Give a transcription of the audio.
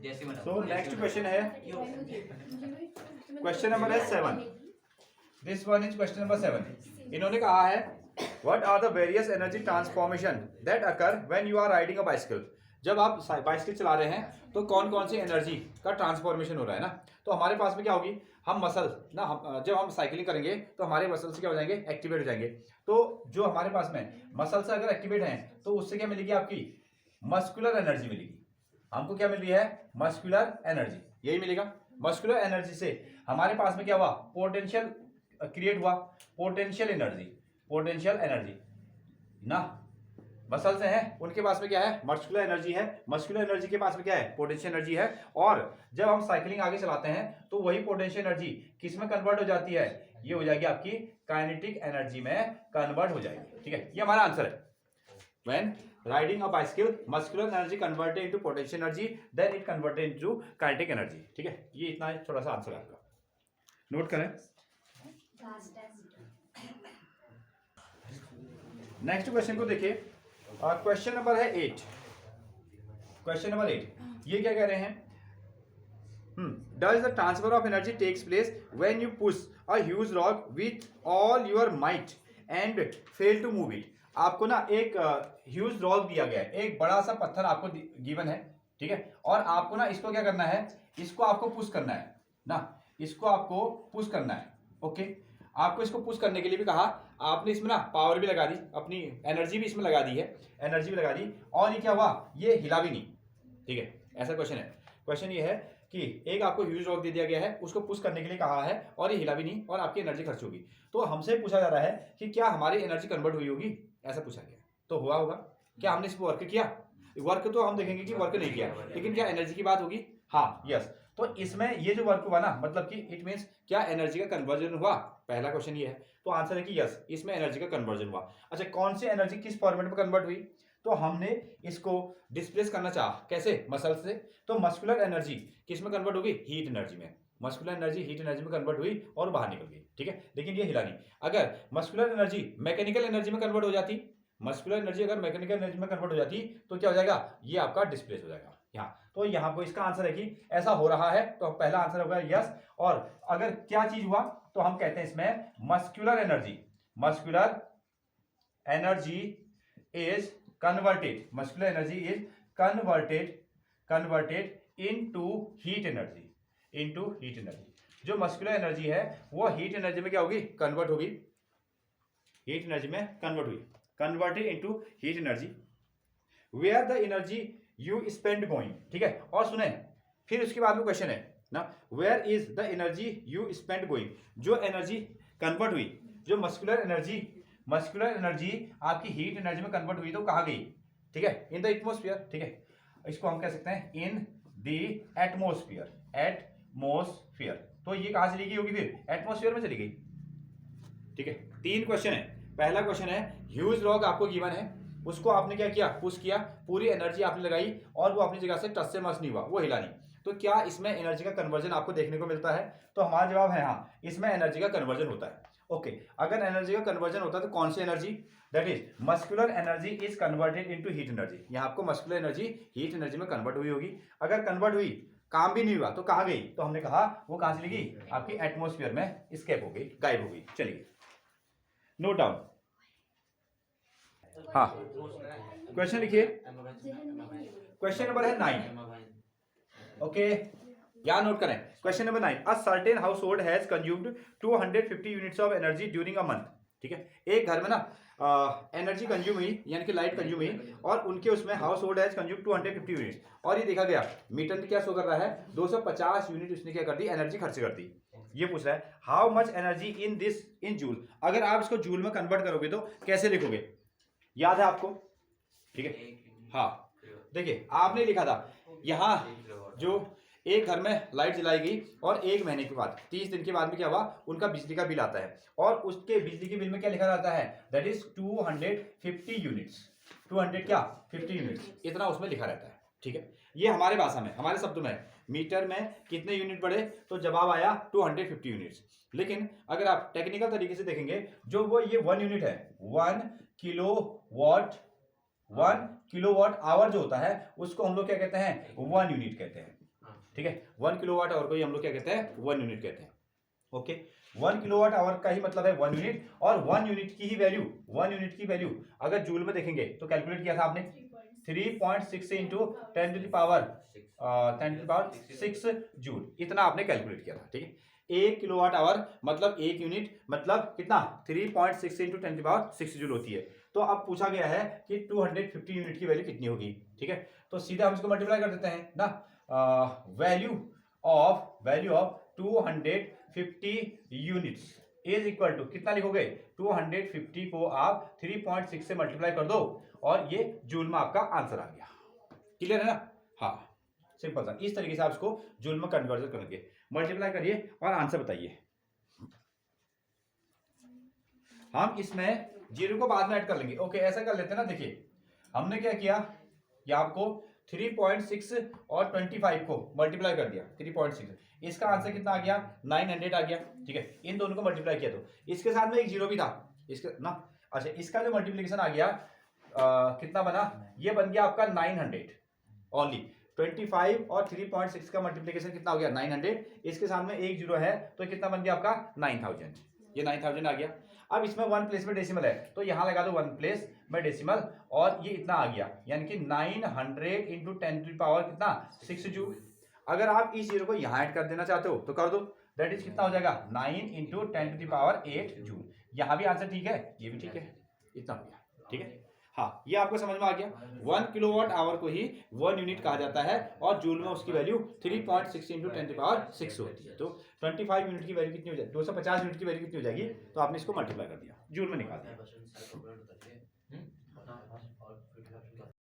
सो next question है question number है 7। This one is question number 7। इन्होंने कहा है what are the various energy transformation that occur when you are riding a bicycle. जब आप bicycle चला रहे हैं तो कौन कौन सी एनर्जी का ट्रांसफॉर्मेशन हो रहा है ना। तो हमारे पास में क्या होगी, हम मसल ना, जब हम साइकिलिंग करेंगे तो हमारे मसल्स क्या हो जाएंगे, एक्टिवेट हो जाएंगे। तो जो हमारे पास में मसल्स अगर एक्टिवेट हैं तो उससे क्या मिलेगी, आपकी मस्कुलर एनर्जी मिलेगी। हमको क्या मिल रही है, मस्कुलर एनर्जी, यही मिलेगा। मस्कुलर एनर्जी से हमारे पास में क्या हुआ, पोटेंशियल क्रिएट हुआ, पोटेंशियल एनर्जी ना। मसल से हैं उनके पास में क्या है, मस्कुलर एनर्जी है। मस्कुलर एनर्जी के पास में क्या है, पोटेंशियल एनर्जी है। और जब हम साइकिलिंग आगे चलाते हैं तो वही पोटेंशियल एनर्जी किस में कन्वर्ट हो जाती है, ये हो जाएगी आपकी काइनेटिक एनर्जी में कन्वर्ट हो जाएगी। ठीक है, ये हमारा आंसर है। When riding a bicycle, muscular energy converted into potential energy, then it converted into kinetic energy। ठीक है, ये इतना थोड़ा सा आंसर है आपका, नोट करें। नेक्स्ट क्वेश्चन को देखिए, क्वेश्चन नंबर है 8। क्वेश्चन नंबर 8 ये क्या कह रहे हैं, does the transfer of energy takes place when you push a huge rock with all your might and fail to move it। आपको ना एक ह्यूज रॉक दिया गया है, एक बड़ा सा पत्थर आपको गिवन है, ठीक है, और आपको ना इसको क्या करना है, इसको आपको पुश करना है ना, इसको आपको पुश करना है। ओके, आपको इसको पुश करने के लिए भी कहा, आपने इसमें ना पावर भी लगा दी, अपनी एनर्जी भी इसमें लगा दी है, एनर्जी भी लगा दी, और ये क्या हुआ, ये हिला भी नहीं। ठीक है, ऐसा क्वेश्चन है। क्वेश्चन ये है कि एक आपको ह्यूज रॉक दे दिया गया है, उसको पुश करने के लिए कहा है, और ये हिला भी नहीं, और आपकी एनर्जी खर्च होगी। तो हमसे पूछा जा रहा है कि क्या हमारी एनर्जी कन्वर्ट हुई होगी, ऐसा पूछा गया। तो हुआ होगा, क्या हमने इसको वर्क किया, वर्क तो हम देखेंगे कि वर्क नहीं किया, लेकिन क्या एनर्जी की बात होगी, हाँ यस। तो इसमें ये जो वर्क हुआ ना, मतलब कि इट मींस क्या एनर्जी का कन्वर्जन हुआ, पहला क्वेश्चन ये है। तो आंसर है कि यस, इसमें एनर्जी का कन्वर्जन हुआ। अच्छा, कौन सी एनर्जी किस फॉर्मेट में कन्वर्ट हुई, तो हमने इसको डिस्प्लेस करना चाहा, कैसे, मसल से। तो मस्कुलर एनर्जी किस में कन्वर्ट होगी, हीट एनर्जी में। मस्कुलर एनर्जी हीट एनर्जी में कन्वर्ट हुई और बाहर निकल गई। ठीक है, लेकिन ये हिला नहीं। अगर मस्कुलर एनर्जी मैकेनिकल एनर्जी में कन्वर्ट हो जाती, मस्कुलर एनर्जी अगर मैकेनिकल एनर्जी में कन्वर्ट हो जाती तो क्या हो जाएगा, ये आपका डिस्प्लेस हो जाएगा यहाँ। तो यहाँ को इसका आंसर है कि ऐसा हो रहा है, तो पहला आंसर होगा यस। और अगर क्या चीज हुआ तो हम कहते हैं इसमें muscular energy is converted, muscular energy is converted into heat energy. जो मस्कुलर एनर्जी है वो हीट एनर्जी में क्या होगी, कन्वर्ट होगी, हीट एनर्जी में कन्वर्ट हुई, converted into heat energy. Where the energy you spend going. ठीक है, और सुने फिर उसके बाद में क्वेश्चन है ना, where is the energy you spend going. जो एनर्जी कन्वर्ट हुई, जो मस्कुलर एनर्जी आपकी हीट एनर्जी में कन्वर्ट हुई, तो कहाँ गई, ठीक है, इन द एटमोस्फियर। ठीक है, इसको हम कह सकते हैं इन द एटमोस्फियर। तो ये कहाँ चली गई होगी, फिर एटमोस्फियर में चली गई। ठीक है, 3 क्वेश्चन है। पहला क्वेश्चन है, ह्यूज रॉक आपको गिवन है, उसको आपने क्या किया, पुश किया, पूरी एनर्जी आपने लगाई, और वो अपनी जगह से टच से मस नहीं हुआ, वो हिला नहीं। तो क्या इसमें एनर्जी का कन्वर्जन आपको देखने को मिलता है, तो हमारा जवाब है हाँ, इसमें एनर्जी का कन्वर्जन होता है। ओके, अगर एनर्जी का कन्वर्जन होता है तो कौन सी energy, that is muscular energy is converted into heat energy. यहाँ आपको मस्कुलर एनर्जी हीट एनर्जी में कन्वर्ट हुई होगी। अगर कन्वर्ट हुई, काम भी नहीं हुआ, तो कहाँ गई, तो हमने कहा वो कहाँ चली गई, आपकी एटमोस्फियर में स्केप हो गई, गायब हो गई। चलिए नोट डाउन। हाँ, क्वेश्चन लिखिए, क्वेश्चन नंबर है 9। ओके, यहाँ नोट करें, question number 9। A certain house hold has consumed 250 units of energy during a month. ठीक है, एक घर में ना एनर्जी कंज्यूम हुई, यानी कि लाइट कंज्यूम हुई, और उनके उसमें house hold has consume 250 units, और ये देखा गया मीटर में क्या शो कर रहा है, 250 यूनिट उसने क्या कर दी, एनर्जी खर्च कर दी। ये पूछ रहा है how much energy in joule. अगर आप इसको जूल में कन्वर्ट करोगे तो कैसे लिखोगे, याद है आपको, ठीक है, हाँ देखिए आपने लिखा था यहाँ, जो एक घर में लाइट जलाई गई और 1 महीने के बाद 30 दिन के बाद में क्या हुआ, उनका बिजली का बिल आता है, और उसके बिजली के बिल में क्या लिखा जाता है, दैट इज 250 यूनिट्स। 200 क्या, 50 यूनिट्स, इतना उसमें लिखा रहता है। ठीक है, ये हमारे भाषा में, हमारे शब्दों में, मीटर में कितने यूनिट बढ़े, तो जवाब आया 250 यूनिट्स। लेकिन अगर आप टेक्निकल तरीके से देखेंगे, जो वो ये 1 यूनिट है, 1 किलोवाट आवर जो होता है, उसको हम लोग क्या कहते हैं, 1 यूनिट कहते हैं। ठीक है। 1 किलोवाट आवर को ही हम लोग क्या कहते हैं, 1 यूनिट कहते हैं। ओके, 1 किलोवाट आवर का ही मतलब है 1 यूनिट, और 1 यूनिट की ही वैल्यू, 1 यूनिट की वैल्यू अगर जूल में देखेंगे तो कैलकुलेट किया था आपने 3.6 into 10 to the power 6 joule, इतना आपने कैलकुलेट किया था। ठीक है, 1 किलोवाट आवर मतलब 1 यूनिट मतलब कितना, 3.6 into 10 to the power 6 joule होती है। तो अब पूछा गया है कि 250 यूनिट की वैल्यू कितनी होगी। ठीक है, तो सीधा हम इसको मल्टीप्लाई कर देते हैं ना, value of 250 units is equal to कितना लिखोगे, 250 को आप 3.6 से मल्टीप्लाई कर दो और ये जूल में आपका आंसर आ गया। क्लियर है ना? हाँ, सिंपल सा, इस तरीके से आप इसको जूल में कन्वर्जन करेंगे। मल्टीप्लाई करिए और आंसर बताइए। हम इसमें जीरो को बाद में ऐड कर लेंगे। ओके, ऐसा कर लेते हैं ना। देखिए हमने क्या किया, ये आपको 3.6 और 25 को मल्टीप्लाई कर दिया, 3.6, इसका आंसर कितना आ गया, 900 आ गया। ठीक है, इन दोनों को मल्टीप्लाई किया तो इसके साथ में एक जीरो भी था इसके ना। अच्छा, इसका जो मल्टीप्लिकेशन आ गया कितना बना, ये बन गया आपका 900 ओनली। 25 और 3.6 का मल्टीप्लिकेशन कितना हो गया, 900, इसके साथ में एक जीरो है तो कितना बन गया आपका 9000, ये 9000 आ गया। अब इसमें 1 प्लेस में डेसिमल है तो यहां लगा दो 1 प्लेस में डेसिमल, और ये इतना आ गया, यानी कि 900 इंटू 10 टू द पावर कितना, 6 जूल। अगर आप इस जीरो को यहां ऐड कर देना चाहते हो तो कर दो, दैट इज कितना हो जाएगा, 9 into 10 to the power 8 joule. यहां भी आंसर ठीक है, ये भी ठीक है, इतना हो गया। ठीक है, हाँ, ये आपको समझ में आ गया। 1 किलोवाट आवर को ही 1 यूनिट कहा जाता है और जूल में उसकी value 3.6 into 10 to the power 6 होती है। तो 25 यूनिट की वैल्यू कितनी हो जाएगी, 250 यूनिट की वैल्यू कितनी हो जाएगी, तो आपने इसको मल्टीप्लाई कर दिया, जूल में निकाल दिया।